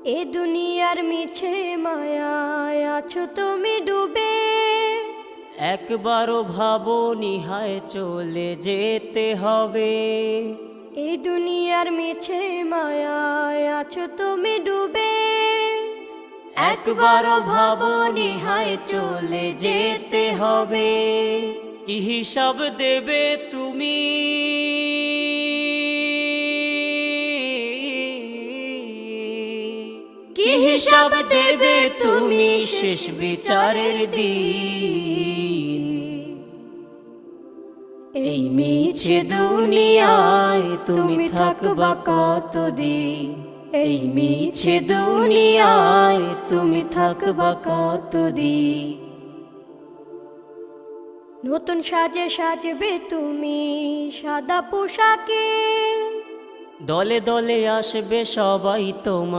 এ দুনিয়ার মিছে মায়ায় আছো তুমি ডুবে। একবারও ভাবোনি হায় চলে যেতে হবে। এই দুনিয়ার মিছে মায়ায় আছো তুমি ডুবে। একবারও ভাবোনি হায় চলে যেতে হবে। কি হিসাব দেবে তুমি? কি হিসাব দেবে তুমি শেষ বিচারের দিন? এই মিছে দুনিয়ায় তুমি থাকবা কতদিন? এই মিছে দুনিয়ায় তুমি থাকবা কতদিন? নতুন সাজে সাজবে তুমি সাদা পোশাকে। দলে দলে আসবে সবাই তোমার